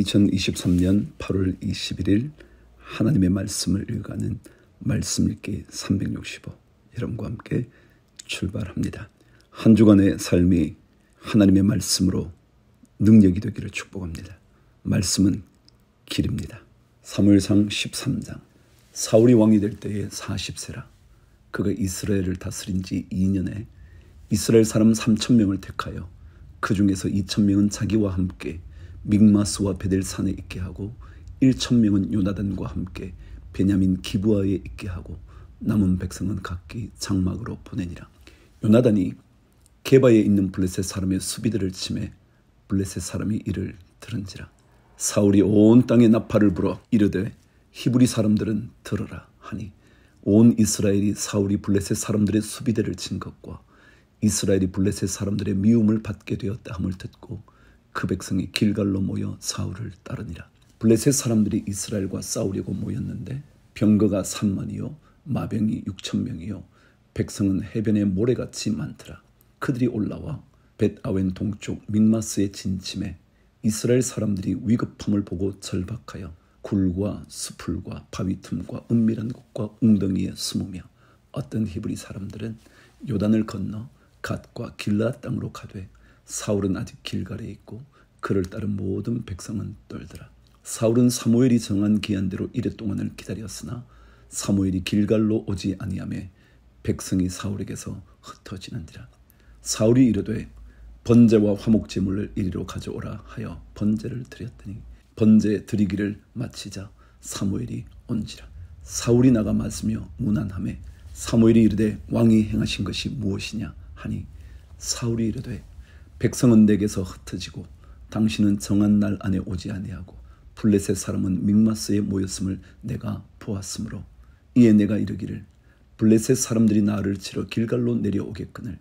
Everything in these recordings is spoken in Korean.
2023년 8월 21일 하나님의 말씀을 읽어가는 말씀 읽기 365 여러분과 함께 출발합니다. 한 주간의 삶이 하나님의 말씀으로 능력이 되기를 축복합니다. 말씀은 길입니다. 사무엘상 13장 사울이 왕이 될 때에 40세라 그가 이스라엘을 다스린 지 2년에 이스라엘 사람 3,000명을 택하여 그 중에서 2,000명은 자기와 함께 믹마스와 베델산에 있게 하고 1,000명은 요나단과 함께 베냐민 기브아에 있게 하고 남은 백성은 각기 장막으로 보내니라. 요나단이 게바에 있는 블레셋 사람의 수비들을 치매 블레셋 사람이 이를 들은지라. 사울이 온 땅에 나팔을 불어 이르되 히브리 사람들은 들으라 하니 온 이스라엘이 사울이 블레셋 사람들의 수비대를 친 것과 이스라엘이 블레셋 사람들의 미움을 받게 되었다 함을 듣고 그 백성이 길갈로 모여 사울을 따르니라. 블레셋 사람들이 이스라엘과 싸우려고 모였는데 병거가 3만이요 마병이 6,000명이요 백성은 해변에 모래같이 많더라. 그들이 올라와 벳아웬 동쪽 믹마스에 진침해 이스라엘 사람들이 위급함을 보고 절박하여 굴과 수풀과 바위 틈과 은밀한 곳과 웅덩이에 숨으며 어떤 히브리 사람들은 요단을 건너 갓과 길르앗 땅으로 가되 사울은 아직 길갈에 있고 그를 따른 모든 백성은 떨더라. 사울은 사무엘이 정한 기한대로 이레 동안을 기다렸으나 사무엘이 길갈로 오지 아니하매 백성이 사울에게서 흩어지는지라. 사울이 이르되 번제와 화목제물을 이리로 가져오라 하여 번제를 드렸더니 번제 드리기를 마치자 사무엘이 온지라. 사울이 나가 맞으며 무난하매 사무엘이 이르되 왕이 행하신 것이 무엇이냐 하니 사울이 이르되 백성은 내게서 흩어지고 당신은 정한 날 안에 오지 아니하고 블레셋 사람은 믹마스에 모였음을 내가 보았으므로 이에 내가 이르기를 블레셋 사람들이 나를 치러 길갈로 내려오겠거늘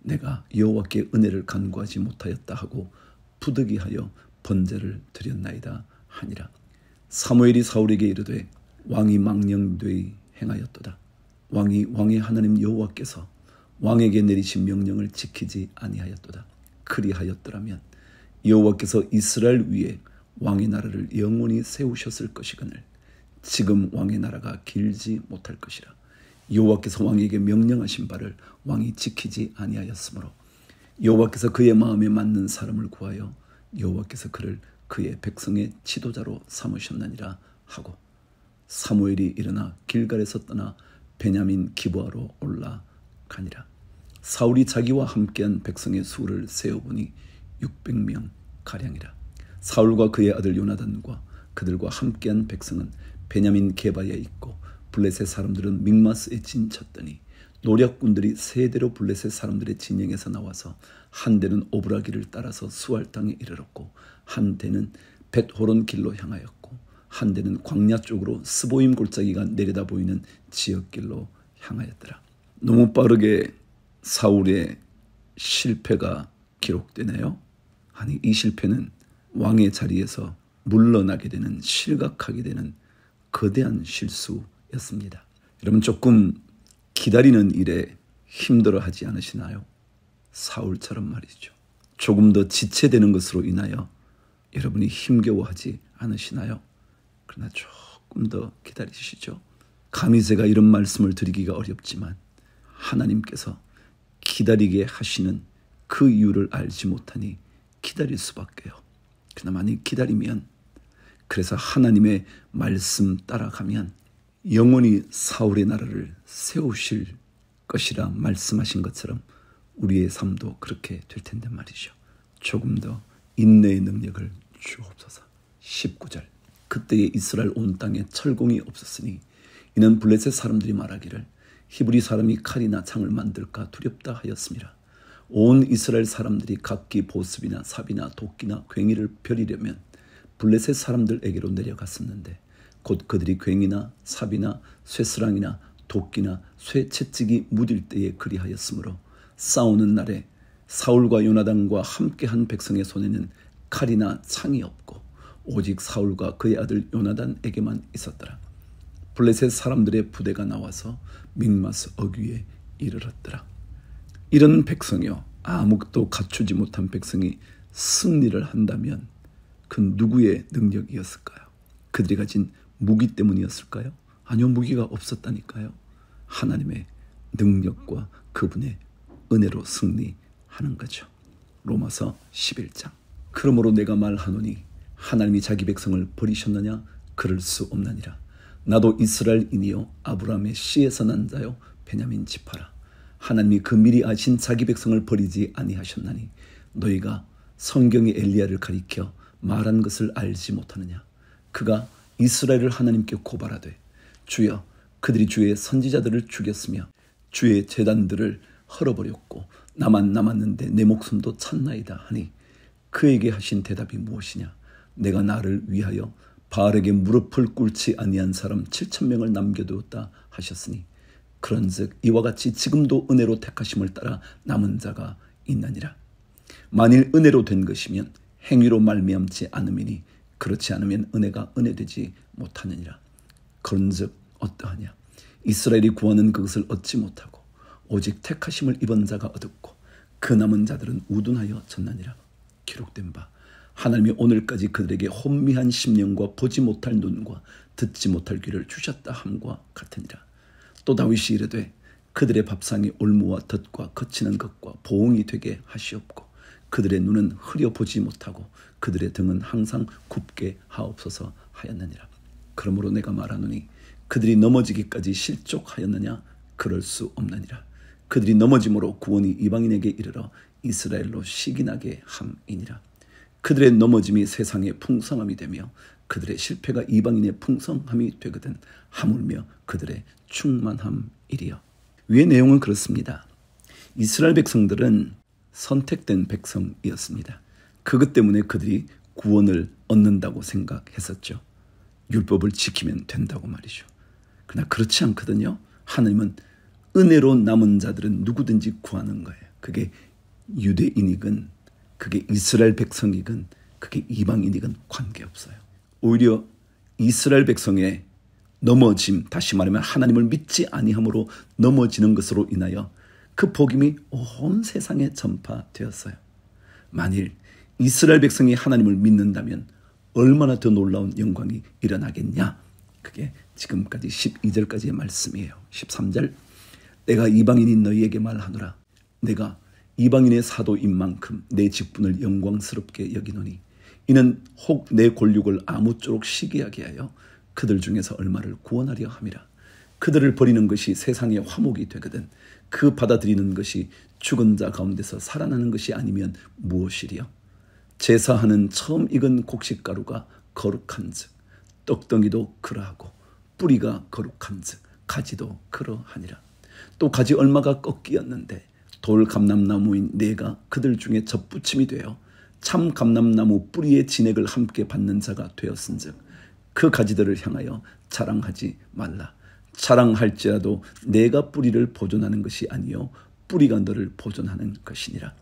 내가 여호와께 은혜를 간구하지 못하였다 하고 부득이하여 번제를 드렸나이다 하니라. 사무엘이 사울에게 이르되 왕이 망령되이 행하였도다. 왕이 왕의 하나님 여호와께서 왕에게 내리신 명령을 지키지 아니하였도다. 그리하였더라면 여호와께서 이스라엘 위에 왕의 나라를 영원히 세우셨을 것이거늘 지금 왕의 나라가 길지 못할 것이라. 여호와께서 왕에게 명령하신 바를 왕이 지키지 아니하였으므로 여호와께서 그의 마음에 맞는 사람을 구하여 여호와께서 그를 그의 백성의 지도자로 삼으셨느니라 하고 사무엘이 일어나 길갈에서 떠나 베냐민 기브아로 올라가니라. 사울이 자기와 함께한 백성의 수를 세어보니 600명 가량이라. 사울과 그의 아들 요나단과 그들과 함께한 백성은 베냐민 게바에 있고 블레셋 사람들은 믹마스에 진쳤더니 노략군들이 세 대로 블레셋 사람들의 진영에서 나와서 한 대는 오브라기를 따라서 수알 땅에 이르렀고 한 대는 벳호론 길로 향하였고 한 대는 광야 쪽으로 스보임 골짜기가 내려다 보이는 지역길로 향하였더라. 너무 빠르게 사울의 실패가 기록되네요. 아니 이 실패는 왕의 자리에서 물러나게 되는 실각하게 되는 거대한 실수였습니다. 여러분 조금 기다리는 일에 힘들어하지 않으시나요? 사울처럼 말이죠. 조금 더 지체되는 것으로 인하여 여러분이 힘겨워하지 않으시나요? 그러나 조금 더 기다리시죠. 감히 제가 이런 말씀을 드리기가 어렵지만 하나님께서 기다리게 하시는 그 이유를 알지 못하니 기다릴 수밖에요. 그러나 만약 기다리면 그래서 하나님의 말씀 따라가면 영원히 사울의 나라를 세우실 것이라 말씀하신 것처럼 우리의 삶도 그렇게 될 텐데 말이죠. 조금 더 인내의 능력을 주옵소서. 19절 그때에 이스라엘 온 땅에 철공이 없었으니 이는 블레셋 사람들이 말하기를 히브리 사람이 칼이나 창을 만들까 두렵다 하였습니다. 온 이스라엘 사람들이 각기 보습이나 삽이나 도끼나 괭이를 벼리려면 블레셋 사람들에게로 내려갔었는데 곧 그들이 괭이나 삽이나 쇠스랑이나 도끼나 쇠 채찍이 묻을 때에 그리하였으므로 싸우는 날에 사울과 요나단과 함께한 백성의 손에는 칼이나 창이 없고 오직 사울과 그의 아들 요나단에게만 있었더라. 블레셋 사람들의 부대가 나와서 믹마스 어귀에 이르렀더라. 이런 백성이요 아무것도 갖추지 못한 백성이 승리를 한다면 그 누구의 능력이었을까요? 그들이 가진 무기 때문이었을까요? 아니요, 무기가 없었다니까요. 하나님의 능력과 그분의 은혜로 승리하는 거죠. 로마서 11장. 그러므로 내가 말하노니 하나님이 자기 백성을 버리셨느냐? 그럴 수 없느니라. 나도 이스라엘인이요 아브라함의 씨에서 난 자요 베냐민 지파라. 하나님이 그 미리 아신 자기 백성을 버리지 아니하셨나니 너희가 성경의 엘리야를 가리켜 말한 것을 알지 못하느냐. 그가 이스라엘을 하나님께 고발하되 주여 그들이 주의 선지자들을 죽였으며 주의 제단들을 헐어버렸고 나만 남았는데 내 목숨도 찼나이다 하니 그에게 하신 대답이 무엇이냐. 내가 나를 위하여 바알에게 무릎을 꿇지 아니한 사람 7,000명을 남겨두었다 하셨으니 그런즉 이와 같이 지금도 은혜로 택하심을 따라 남은 자가 있나니라. 만일 은혜로 된 것이면 행위로 말미암지 않음이니 그렇지 않으면 은혜가 은혜되지 못하느니라. 그런즉 어떠하냐. 이스라엘이 구하는 그것을 얻지 못하고 오직 택하심을 입은 자가 얻었고 그 남은 자들은 우둔하여 졌나니라. 기록된 바 하나님이 오늘까지 그들에게 혼미한 심령과 보지 못할 눈과 듣지 못할 귀를 주셨다 함과 같으니라. 또 다윗이 이르되 그들의 밥상이 올무와 덫과 거치는 것과 보응이 되게 하시옵고 그들의 눈은 흐려 보지 못하고 그들의 등은 항상 굽게 하옵소서 하였느니라. 그러므로 내가 말하노니 그들이 넘어지기까지 실족하였느냐? 그럴 수 없느니라. 그들이 넘어짐으로 구원이 이방인에게 이르러 이스라엘로 시기나게 함이니라. 그들의 넘어짐이 세상의 풍성함이 되며 그들의 실패가 이방인의 풍성함이 되거든 하물며 그들의 충만함이리요. 위의 내용은 그렇습니다. 이스라엘 백성들은 선택된 백성이었습니다. 그것 때문에 그들이 구원을 얻는다고 생각했었죠. 율법을 지키면 된다고 말이죠. 그러나 그렇지 않거든요. 하나님은 은혜로 남은 자들은 누구든지 구하는 거예요. 그게 유대인이건 그게 이스라엘 백성이건 그게 이방인이건 관계없어요. 오히려 이스라엘 백성의 넘어짐, 다시 말하면 하나님을 믿지 아니함으로 넘어지는 것으로 인하여 그 복음이 온 세상에 전파되었어요. 만일 이스라엘 백성이 하나님을 믿는다면 얼마나 더 놀라운 영광이 일어나겠냐. 그게 지금까지 12절까지의 말씀이에요. 13절 내가 이방인인 너희에게 말하노라. 내가 이방인의 사도인 만큼 내 직분을 영광스럽게 여기노니 이는 혹 내 권력을 아무쪼록 시기하게 하여 그들 중에서 얼마를 구원하려 함이라. 그들을 버리는 것이 세상의 화목이 되거든 그 받아들이는 것이 죽은 자 가운데서 살아나는 것이 아니면 무엇이리요. 제사하는 처음 익은 곡식가루가 거룩한즉 떡덩이도 그러하고 뿌리가 거룩한즉 가지도 그러하니라. 또 가지 얼마가 꺾이었는데 돌 감람나무인 내가 그들 중에 접붙임이 되어 참 감람나무 뿌리의 진액을 함께 받는 자가 되었은즉 그 가지들을 향하여 자랑하지 말라. 자랑할지라도 내가 뿌리를 보존하는 것이 아니요 뿌리가 너를 보존하는 것이니라.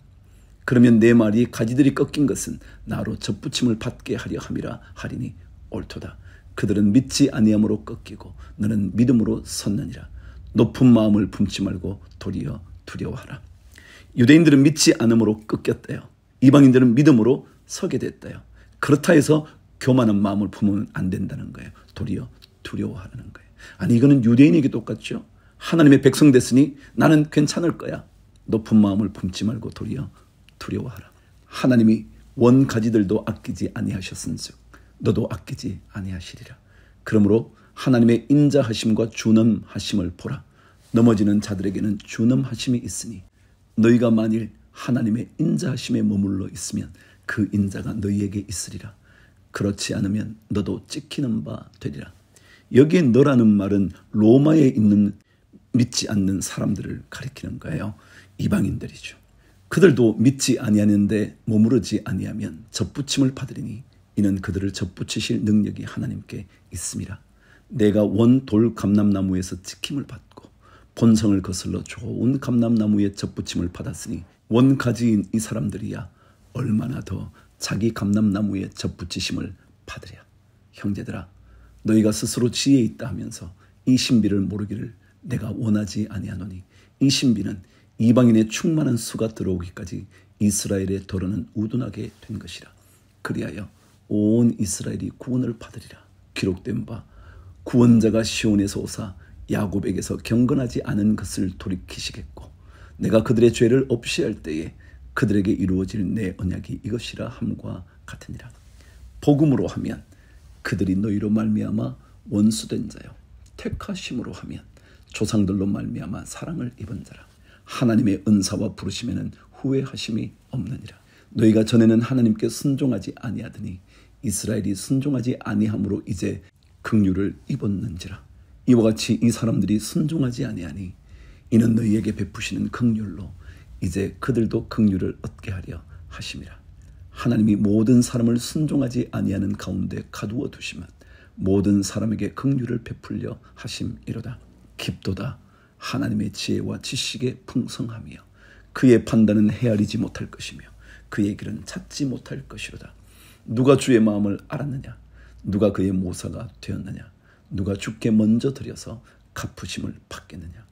그러면 내 말이 가지들이 꺾인 것은 나로 접붙임을 받게 하려 함이라 하리니 옳도다. 그들은 믿지 아니함으로 꺾이고 너는 믿음으로 섰느니라. 높은 마음을 품지 말고 도리어 두려워하라. 유대인들은 믿지 않음으로 꺾였대요. 이방인들은 믿음으로 서게 됐대요. 그렇다 해서 교만한 마음을 품으면 안 된다는 거예요. 도리어 두려워하라는 거예요. 아니 이거는 유대인에게 똑같죠. 하나님의 백성 됐으니 나는 괜찮을 거야. 높은 마음을 품지 말고 도리어 두려워하라. 하나님이 원가지들도 아끼지 아니하셨은즉 너도 아끼지 아니하시리라. 그러므로 하나님의 인자하심과 준엄하심을 보라. 넘어지는 자들에게는 준엄하심이 있으니 너희가 만일 하나님의 인자하심에 머물러 있으면 그 인자가 너희에게 있으리라. 그렇지 않으면 너도 찍히는 바 되리라. 여기에 너라는 말은 로마에 있는 믿지 않는 사람들을 가리키는 거예요. 이방인들이죠. 그들도 믿지 아니하는데 머무르지 아니하면 접붙임을 받으리니 이는 그들을 접붙이실 능력이 하나님께 있음이라. 내가 원 돌 감람나무에서 지킴을 받고 본성을 거슬러 좋은 감람나무에 접붙임을 받았으니 원가지인 이 사람들이야 얼마나 더 자기 감람나무에 접붙이심을 받으랴. 형제들아 너희가 스스로 지혜 있다 하면서 이 신비를 모르기를 내가 원하지 아니하노니 이 신비는 이방인의 충만한 수가 들어오기까지 이스라엘의 더러는 우둔하게 된 것이라. 그리하여 온 이스라엘이 구원을 받으리라. 기록된 바 구원자가 시온에서 오사 야곱에게서 경건하지 않은 것을 돌이키시겠고 내가 그들의 죄를 없이 할 때에 그들에게 이루어질 내 언약이 이것이라 함과 같으니라. 복음으로 하면 그들이 너희로 말미암아 원수된 자요, 택하심으로 하면 조상들로 말미암아 사랑을 입은 자라. 하나님의 은사와 부르심에는 후회하심이 없느니라. 너희가 전에는 하나님께 순종하지 아니하더니 이스라엘이 순종하지 아니함으로 이제 긍휼을 입었는지라. 이와 같이 이 사람들이 순종하지 아니하니 이는 너희에게 베푸시는 긍휼로 이제 그들도 긍휼을 얻게 하려 하심이라. 하나님이 모든 사람을 순종하지 아니하는 가운데 가두어 두시면 모든 사람에게 긍휼을 베풀려 하심이로다. 깊도다. 하나님의 지혜와 지식의 풍성함이여 그의 판단은 헤아리지 못할 것이며 그의 길은 찾지 못할 것이로다. 누가 주의 마음을 알았느냐? 누가 그의 모사가 되었느냐? 누가 주께 먼저 드려서 갚으심을 받겠느냐?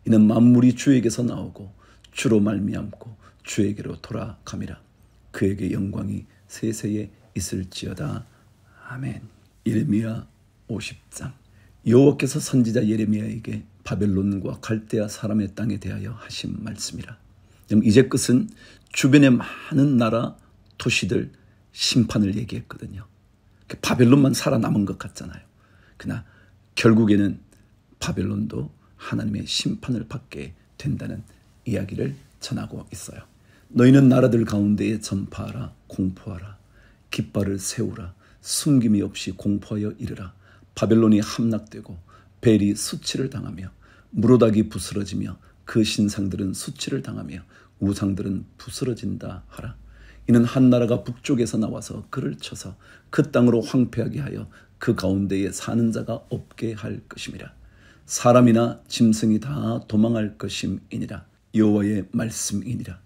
이는 만물이 주에게서 나오고 주로 말미암고 주에게로 돌아감이라. 그에게 영광이 세세에 있을지어다. 아멘. 예레미야 50장. 여호와께서 선지자 예레미야에게 바벨론과 갈대아 사람의 땅에 대하여 하신 말씀이라. 이제 끝은 주변의 많은 나라, 도시들 심판을 얘기했거든요. 바벨론만 살아남은 것 같잖아요. 그러나 결국에는 바벨론도 하나님의 심판을 받게 된다는 이야기를 전하고 있어요. 너희는 나라들 가운데에 전파하라, 공포하라, 깃발을 세우라, 숨김이 없이 공포하여 이르라. 바벨론이 함락되고 벨이 수치를 당하며 무로닥이 부스러지며 그 신상들은 수치를 당하며 우상들은 부스러진다 하라. 이는 한 나라가 북쪽에서 나와서 그를 쳐서 그 땅으로 황폐하게 하여 그 가운데에 사는 자가 없게 할 것임이라. 사람이나 짐승이 다 도망할 것임이니라. 여호와의 말씀이니라.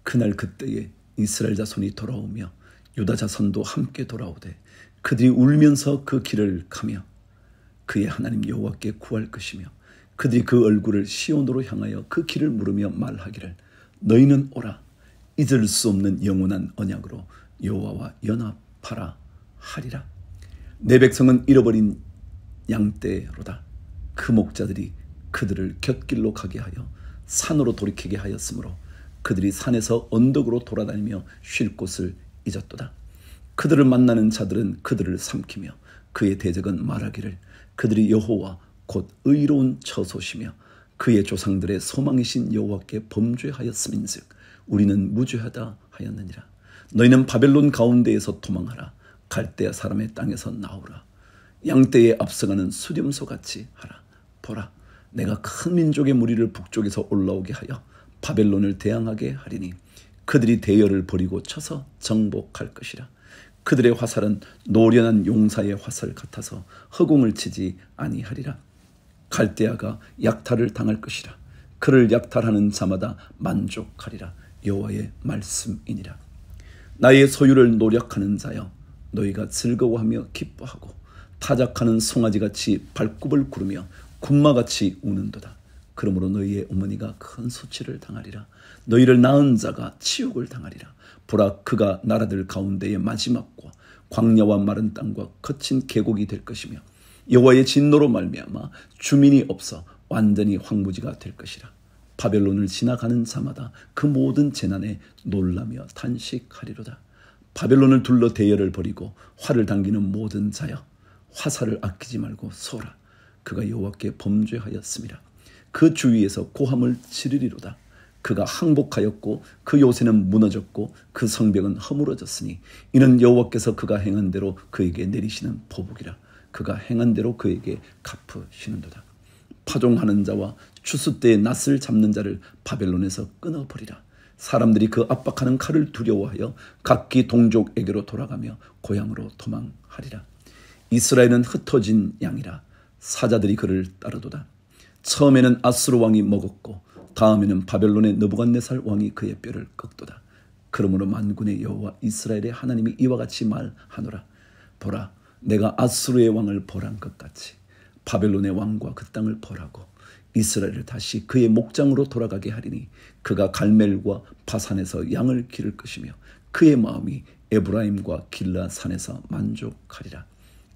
그날 그때에 이스라엘 자손이 돌아오며 유다 자손도 함께 돌아오되 그들이 울면서 그 길을 가며 그의 하나님 여호와께 구할 것이며 그들이 그 얼굴을 시온으로 향하여 그 길을 물으며 말하기를 너희는 오라. 잊을 수 없는 영원한 언약으로 여호와와 연합하라 하리라. 내 백성은 잃어버린 양떼로다. 그 목자들이 그들을 곁길로 가게 하여 산으로 돌이키게 하였으므로 그들이 산에서 언덕으로 돌아다니며 쉴 곳을 잊었도다. 그들을 만나는 자들은 그들을 삼키며 그의 대적은 말하기를 그들이 여호와 곧 의로운 처소시며 그의 조상들의 소망이신 여호와께 범죄하였음인즉 우리는 무죄하다 하였느니라. 너희는 바벨론 가운데에서 도망하라. 갈대아 사람의 땅에서 나오라. 양떼에 앞서가는 수렴소같이 하라. 보라, 내가 큰 민족의 무리를 북쪽에서 올라오게 하여 바벨론을 대항하게 하리니 그들이 대열을 버리고 쳐서 정복할 것이라. 그들의 화살은 노련한 용사의 화살 같아서 허공을 치지 아니하리라. 갈대아가 약탈을 당할 것이라. 그를 약탈하는 자마다 만족하리라. 여호와의 말씀이니라. 나의 소유를 노력하는 자여, 너희가 즐거워하며 기뻐하고 타작하는 송아지같이 발굽을 구르며 군마같이 우는도다. 그러므로 너희의 어머니가 큰 수치를 당하리라. 너희를 낳은 자가 치욕을 당하리라. 보라, 그가 나라들 가운데의 마지막과 광야와 마른 땅과 거친 계곡이 될 것이며 여호와의 진노로 말미암아 주민이 없어 완전히 황무지가 될 것이라. 바벨론을 지나가는 자마다 그 모든 재난에 놀라며 탄식하리로다. 바벨론을 둘러 대열을 벌이고 활을 당기는 모든 자여, 화살을 아끼지 말고 쏘라. 그가 여호와께 범죄하였음이라. 그 주위에서 고함을 지르리로다. 그가 항복하였고 그 요새는 무너졌고 그 성벽은 허물어졌으니 이는 여호와께서 그가 행한 대로 그에게 내리시는 보복이라. 그가 행한 대로 그에게 갚으시는도다. 파종하는 자와 추수 때에 낫을 잡는 자를 바벨론에서 끊어버리라. 사람들이 그 압박하는 칼을 두려워하여 각기 동족에게로 돌아가며 고향으로 도망하리라. 이스라엘은 흩어진 양이라. 사자들이 그를 따르도다. 처음에는 아수르 왕이 먹었고 다음에는 바벨론의 느부갓네살 왕이 그의 뼈를 꺾도다. 그러므로 만군의 여호와 이스라엘의 하나님이 이와 같이 말하노라. 보라, 내가 아수르의 왕을 벌한 것 같이 바벨론의 왕과 그 땅을 벌하고 이스라엘을 다시 그의 목장으로 돌아가게 하리니 그가 갈멜과 바산에서 양을 기를 것이며 그의 마음이 에브라임과 길라 산에서 만족하리라.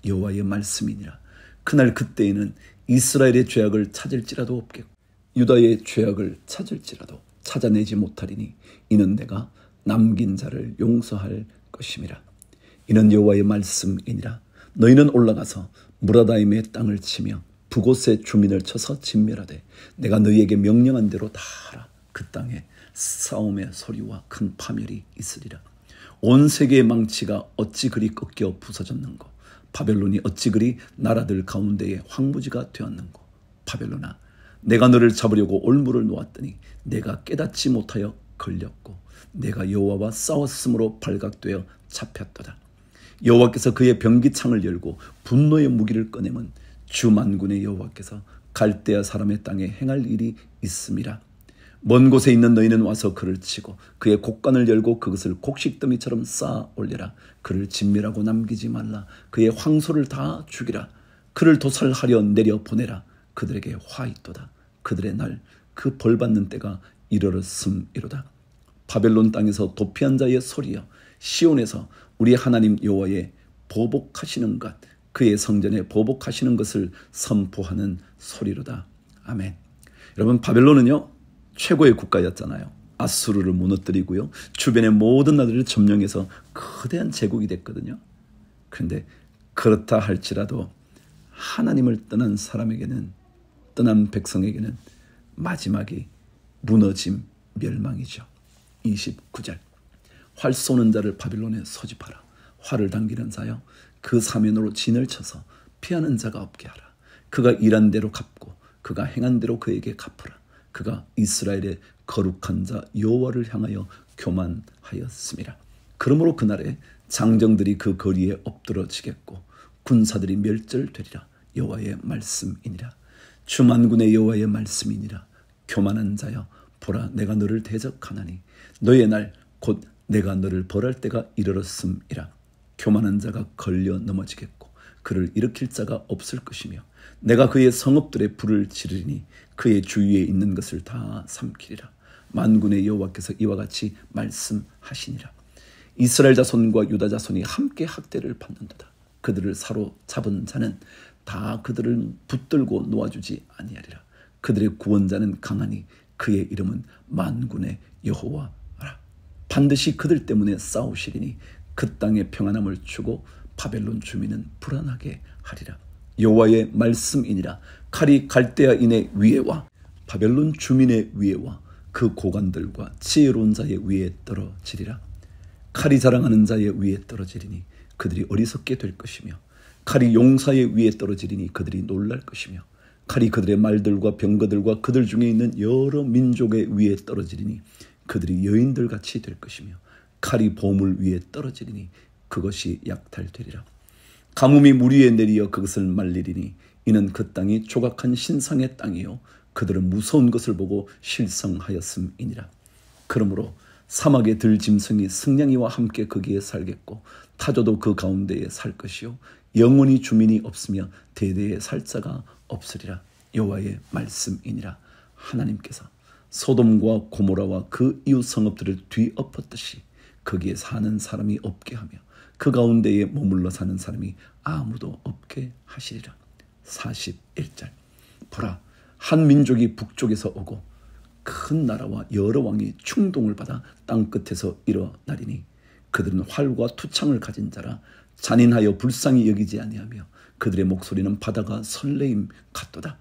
여호와의 말씀이니라. 그날 그때에는 이스라엘의 죄악을 찾을지라도 없겠고 유다의 죄악을 찾을지라도 찾아내지 못하리니 이는 내가 남긴 자를 용서할 것임이라. 이는 여호와의 말씀이니라. 너희는 올라가서 무라다임의 땅을 치며 북곳의 주민을 쳐서 진멸하되 내가 너희에게 명령한 대로 다 하라. 그 땅에 싸움의 소리와 큰 파멸이 있으리라. 온 세계의 망치가 어찌 그리 꺾여 부서졌는고 바벨론이 어찌 그리 나라들 가운데에 황무지가 되었는고 바벨론아 내가 너를 잡으려고 올무를 놓았더니 내가 깨닫지 못하여 걸렸고 내가 여호와와 싸웠으므로 발각되어 잡혔도다. 여호와께서 그의 병기창을 열고 분노의 무기를 꺼내면 주 만군의 여호와께서 갈대아 사람의 땅에 행할 일이 있음이라. 먼 곳에 있는 너희는 와서 그를 치고 그의 곡간을 열고 그것을 곡식더미처럼 쌓아 올려라. 그를 진멸하고 남기지 말라. 그의 황소를 다 죽이라. 그를 도살하려 내려 보내라. 그들에게 화 있도다. 그들의 날 그 벌받는 때가 이르렀음이로다. 바벨론 땅에서 도피한 자의 소리여 시온에서 우리 하나님 여호와의 보복하시는 것 그의 성전에 보복하시는 것을 선포하는 소리로다. 아멘. 여러분 바벨론은요 최고의 국가였잖아요. 아수르를 무너뜨리고요. 주변의 모든 나라들을 점령해서 거대한 제국이 됐거든요. 그런데 그렇다 할지라도 하나님을 떠난 사람에게는 떠난 백성에게는 마지막이 무너짐 멸망이죠. 29절 활 쏘는 자를 바벨론에 소집하라. 활을 당기는 자여 그 사면으로 진을 쳐서 피하는 자가 없게 하라. 그가 일한 대로 갚고 그가 행한 대로 그에게 갚으라. 그가 이스라엘의 거룩한 자 여호와를 향하여 교만하였음이라. 그러므로 그날에 장정들이 그 거리에 엎드러지겠고 군사들이 멸절되리라. 여호와의 말씀이니라. 주 만군의 여호와의 말씀이니라. 교만한 자여 보라 내가 너를 대적하나니 너의 날 곧 내가 너를 벌할 때가 이르렀음이라. 교만한 자가 걸려 넘어지겠고 그를 일으킬 자가 없을 것이며 내가 그의 성읍들에 불을 지르니 그의 주위에 있는 것을 다 삼키리라. 만군의 여호와께서 이와 같이 말씀하시니라. 이스라엘 자손과 유다 자손이 함께 학대를 받는도다. 그들을 사로잡은 자는 다 그들을 붙들고 놓아주지 아니하리라. 그들의 구원자는 강하니 그의 이름은 만군의 여호와라. 반드시 그들 때문에 싸우시리니 그 땅에 평안함을 주고 바벨론 주민은 불안하게 하리라. 여호와의 말씀이니라. 칼이 갈대아인의 위에와 바벨론 주민의 위에와 그 고관들과 지혜로운 자의 위에 떨어지리라. 칼이 자랑하는 자의 위에 떨어지리니 그들이 어리석게 될 것이며 칼이 용사의 위에 떨어지리니 그들이 놀랄 것이며 칼이 그들의 말들과 병거들과 그들 중에 있는 여러 민족의 위에 떨어지리니 그들이 여인들같이 될 것이며 칼이 보물 위에 떨어지리니 그것이 약탈되리라. 가뭄이 물 위에 내리어 그것을 말리리니 이는 그 땅이 조각한 신상의 땅이요 그들은 무서운 것을 보고 실성하였음이니라. 그러므로 사막의 들짐승이 승냥이와 함께 거기에 살겠고 타조도 그 가운데에 살 것이요 영원히 주민이 없으며 대대에 살 자가 없으리라. 여호와의 말씀이니라. 하나님께서 소돔과 고모라와 그 이웃 성읍들을 뒤엎었듯이 거기에 사는 사람이 없게 하며 그 가운데에 머물러 사는 사람이 아무도 없게 하시리라. 41절 보라 한 민족이 북쪽에서 오고 큰 나라와 여러 왕이 충동을 받아 땅끝에서 일어나리니 그들은 활과 투창을 가진 자라 잔인하여 불쌍히 여기지 아니하며 그들의 목소리는 바다가 설레임 같도다.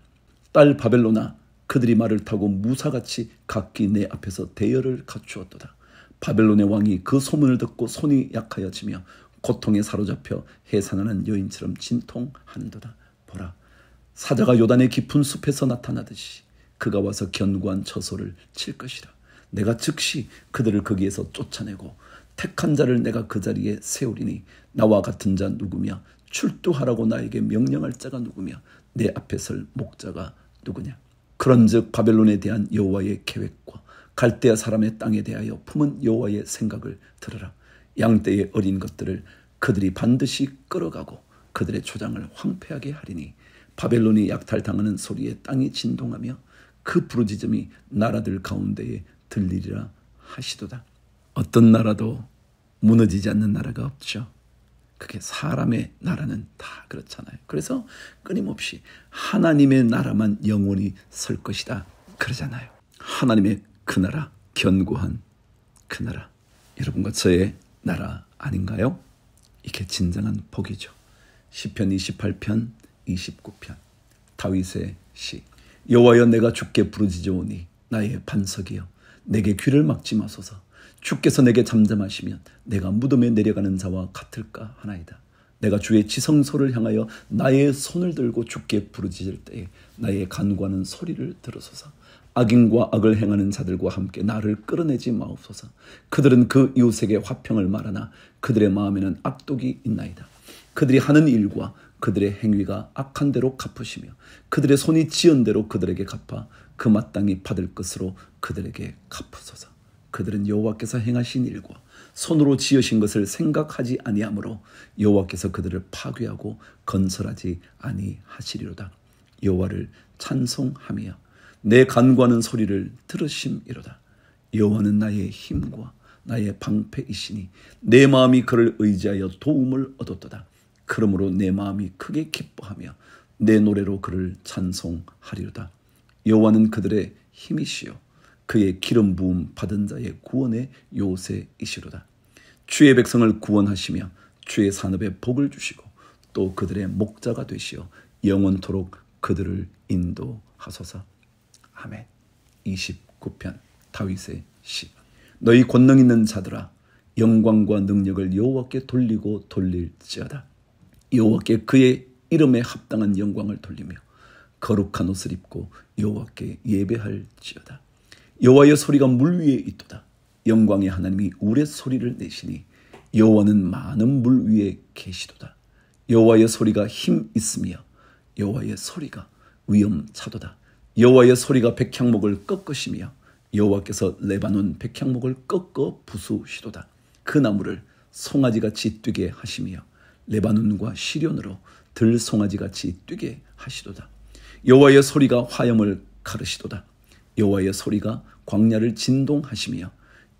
딸 바벨로나 그들이 말을 타고 무사같이 각기 내 앞에서 대열을 갖추었도다. 바벨론의 왕이 그 소문을 듣고 손이 약하여지며 고통에 사로잡혀 해산하는 여인처럼 진통하는도다. 보라 사자가 요단의 깊은 숲에서 나타나듯이 그가 와서 견고한 처소를 칠 것이라. 내가 즉시 그들을 거기에서 쫓아내고 택한 자를 내가 그 자리에 세우리니 나와 같은 자 누구며 출두하라고 나에게 명령할 자가 누구며 내 앞에 설 목자가 누구냐. 그런즉 바벨론에 대한 여호와의 계획과 갈대아 사람의 땅에 대하여 품은 여호와의 생각을 들으라. 양떼의 어린 것들을 그들이 반드시 끌어가고 그들의 초장을 황폐하게 하리니 바벨론이 약탈당하는 소리에 땅이 진동하며 그 부르짖음이 나라들 가운데에 들리리라 하시도다. 어떤 나라도 무너지지 않는 나라가 없죠. 그게 사람의 나라는 다 그렇잖아요. 그래서 끊임없이 하나님의 나라만 영원히 설 것이다 그러잖아요. 하나님의 그 나라, 견고한 그 나라, 여러분과 저의 나라 아닌가요? 이게 진정한 복이죠. 시편 28편 29편 다윗의 시. 여호와여, 내가 주께 부르짖어오니 나의 반석이여, 내게 귀를 막지 마소서. 주께서 내게 잠잠하시면 내가 무덤에 내려가는 자와 같을까 하나이다. 내가 주의 지성소를 향하여 나의 손을 들고 주께 부르짖을 때에 나의 간구하는 소리를 들으소서. 악인과 악을 행하는 자들과 함께 나를 끌어내지 마옵소서. 그들은 그 이웃에게 화평을 말하나 그들의 마음에는 악독이 있나이다. 그들이 하는 일과 그들의 행위가 악한 대로 갚으시며 그들의 손이 지은 대로 그들에게 갚아 그 마땅히 받을 것으로 그들에게 갚으소서. 그들은 여호와께서 행하신 일과 손으로 지으신 것을 생각하지 아니하므로 여호와께서 그들을 파괴하고 건설하지 아니하시리로다. 여호와를 찬송하며 내 간구하는 소리를 들으심이로다. 여호와는 나의 힘과 나의 방패이시니 내 마음이 그를 의지하여 도움을 얻었도다. 그러므로 내 마음이 크게 기뻐하며 내 노래로 그를 찬송하리로다. 여호와는 그들의 힘이시요 그의 기름 부음 받은 자의 구원의 요새이시로다. 주의 백성을 구원하시며 주의 산업에 복을 주시고 또 그들의 목자가 되시어 영원토록 그들을 인도하소서. 아멘. 29편 다윗의 시. 너희 권능 있는 자들아, 영광과 능력을 여호와께 돌리고 돌릴지어다. 여호와께 그의 이름에 합당한 영광을 돌리며 거룩한 옷을 입고 여호와께 예배할지어다. 여호와의 소리가 물 위에 있도다. 영광의 하나님이 우레소리를 내시니 여호와는 많은 물 위에 계시도다. 여호와의 소리가 힘 있으며 여호와의 소리가 위엄차도다. 여호와의 소리가 백향목을 꺾으시며 여호와께서 레바논 백향목을 꺾어 부수시도다. 그 나무를 송아지같이 뛰게 하시며 레바논과 시련으로 들송아지같이 뛰게 하시도다. 여호와의 소리가 화염을 가르시도다. 여호와의 소리가 광야를 진동하시며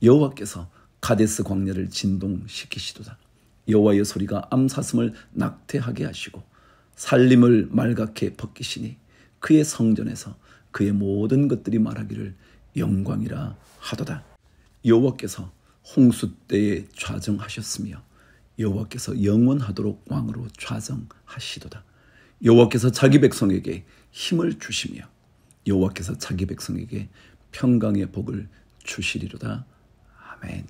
여호와께서 가데스 광야를 진동시키시도다. 여호와의 소리가 암사슴을 낙태하게 하시고 살림을 말갛게 벗기시니 그의 성전에서 그의 모든 것들이 말하기를 영광이라 하도다. 여호와께서 홍수 때에 좌정하셨으며 여호와께서 영원하도록 왕으로 좌정하시도다. 여호와께서 자기 백성에게 힘을 주시며 여호와께서 자기 백성에게 평강의 복을 주시리로다. 아멘.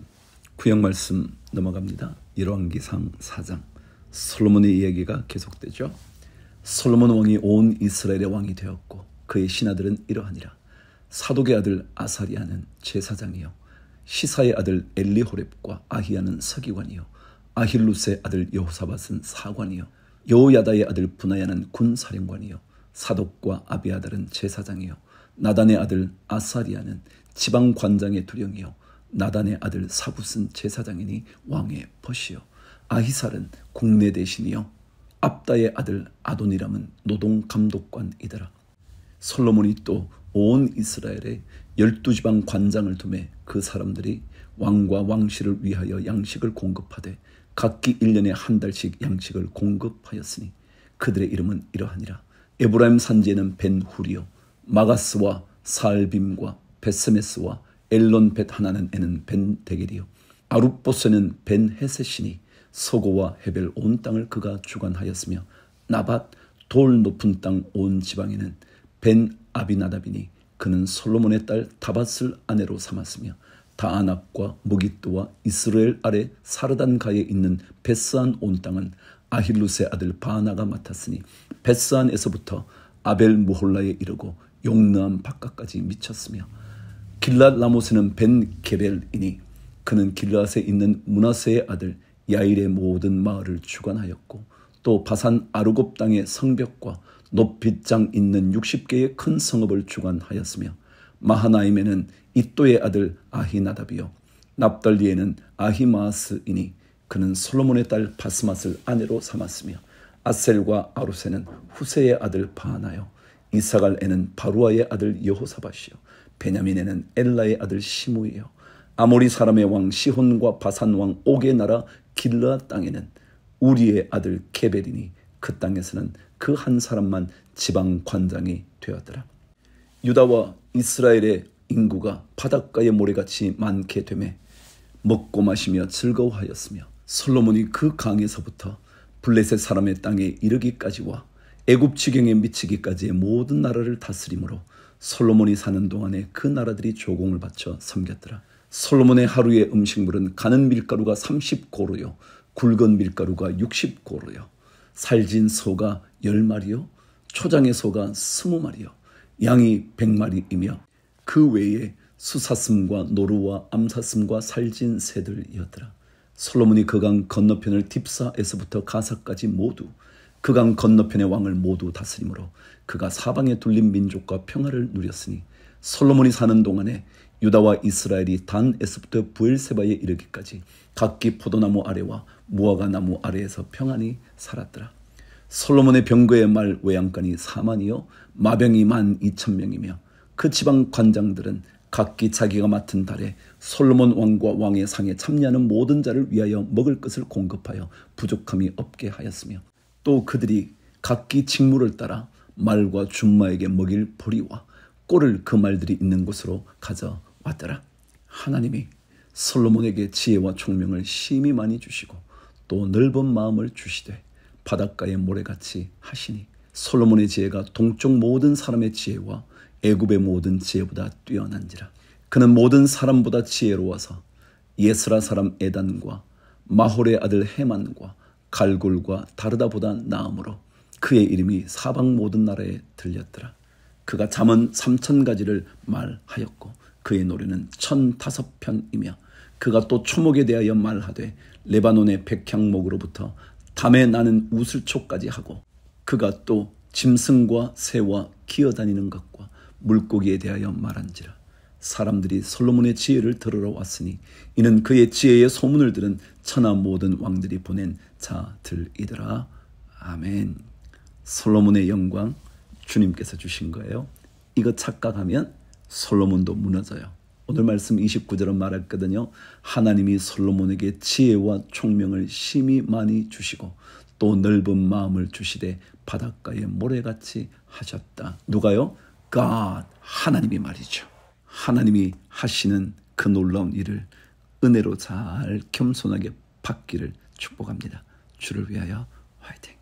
구약 말씀 넘어갑니다. 열왕기상 4장. 솔로몬의 이야기가 계속되죠. 솔로몬 왕이 온 이스라엘의 왕이 되었고 그의 신하들은 이러하니라. 사독의 아들 아사리아는 제사장이요 시사의 아들 엘리호렙과 아히야는 서기관이요 아힐루스의 아들 여호사밧은 사관이요 여호야다의 아들 분하야는 군사령관이요 사독과 아비아달은 제사장이요 나단의 아들 아사리아는 지방관장의 두령이요 나단의 아들 사붓은 제사장이니 왕의 벗이요 아히살은 국내 대신이요 압다의 아들 아도니람은 노동감독관이더라. 솔로몬이 또 온 이스라엘에 12지방 관장을 두매 그 사람들이 왕과 왕실을 위하여 양식을 공급하되 각기 1년에 한 달씩 양식을 공급하였으니 그들의 이름은 이러하니라. 에브라임 산지에는 벤후리요 마가스와 살빔과 베스메스와 엘론 벳 하나는 애는 벤데겔이요 아룻보스는 벤헤셋이니 서고와 헤벨 온 땅을 그가 주관하였으며 나밧 돌 높은 땅 온 지방에는 벤 아비나답이니 그는 솔로몬의 딸 다밧을 아내로 삼았으며 다아낙과 무깃도와 이스라엘 아래 사르단가에 있는 베스안 온 땅은 아힐루스의 아들 바나가 맡았으니 베스안에서부터 아벨 무홀라에 이르고 용르암 바깥까지 미쳤으며 길랏 라모스는 벤 게벨이니 그는 길랏에 있는 므낫세의 아들 야일의 모든 마을을 주관하였고 또 바산 아르곱 땅의 성벽과 높이장 있는 60개의 큰 성읍을 주관하였으며 마하나임에는 이또의 아들 아히나답이요 납달리에는 아히마스이니 그는 솔로몬의 딸 바스맛을 아내로 삼았으며 아셀과 아루세는 후세의 아들 바하나요 이사갈에는 바루아의 아들 여호사밧이요 베냐민에는 엘라의 아들 시므이요 아모리 사람의 왕 시혼과 바산 왕 옥의 나라 길르앗 땅에는 우리의 아들 게벨이니 그 땅에서는 그 한 사람만 지방 관장이 되었더라. 유다와 이스라엘의 인구가 바닷가의 모래같이 많게 되매 먹고 마시며 즐거워하였으며 솔로몬이 그 강에서부터 블레셋 사람의 땅에 이르기까지와 애굽 지경에 미치기까지의 모든 나라를 다스림으로 솔로몬이 사는 동안에 그 나라들이 조공을 바쳐 섬겼더라. 솔로몬의 하루의 음식물은 가는 밀가루가 30고루요 굵은 밀가루가 60고루요 살진 소가 10마리요 초장의 소가 20마리요 양이 100마리이며 그 외에 수사슴과 노루와 암사슴과 살진 새들이었더라. 솔로몬이 그 강 건너편을 딥사에서부터 가사까지 모두 그 강 건너편의 왕을 모두 다스림으로 그가 사방에 둘린 민족과 평화를 누렸으니 솔로몬이 사는 동안에 유다와 이스라엘이 단에서부터 부엘세바에 이르기까지 각기 포도나무 아래와 무화과 나무 아래에서 평안히 살았더라. 솔로몬의 병거의 말 외양간이 4만이요 마병이 12,000명이며 그 지방 관장들은 각기 자기가 맡은 달에 솔로몬 왕과 왕의 상에 참여하는 모든 자를 위하여 먹을 것을 공급하여 부족함이 없게 하였으며 또 그들이 각기 직무를 따라 말과 준마에게 먹일 보리와 꼴을 그 말들이 있는 곳으로 가져왔더라. 하나님이 솔로몬에게 지혜와 총명을 심히 많이 주시고 또 넓은 마음을 주시되 바닷가의 모래같이 하시니 솔로몬의 지혜가 동쪽 모든 사람의 지혜와 애굽의 모든 지혜보다 뛰어난지라. 그는 모든 사람보다 지혜로워서 예스라 사람 에단과 마홀의 아들 헤만과 갈골과 다르다보다 나음으로 그의 이름이 사방 모든 나라에 들렸더라. 그가 잠언 3,000가지를 말하였고 그의 노래는 1,005편이며 그가 또 초목에 대하여 말하되 레바논의 백향목으로부터 담에 나는 우슬초까지 하고 그가 또 짐승과 새와 기어다니는 것과 물고기에 대하여 말한지라. 사람들이 솔로몬의 지혜를 들으러 왔으니 이는 그의 지혜의 소문을 들은 천하 모든 왕들이 보낸 자들이더라. 아멘. 솔로몬의 영광 주님께서 주신 거예요. 이거 착각하면 솔로몬도 무너져요. 오늘 말씀 29절은 말했거든요. 하나님이 솔로몬에게 지혜와 총명을 심히 많이 주시고 또 넓은 마음을 주시되 바닷가에 모래같이 하셨다. 누가요? God, 하나님이 말이죠. 하나님이 하시는 그 놀라운 일을 은혜로 잘 겸손하게 받기를 축복합니다. 주를 위하여 화이팅.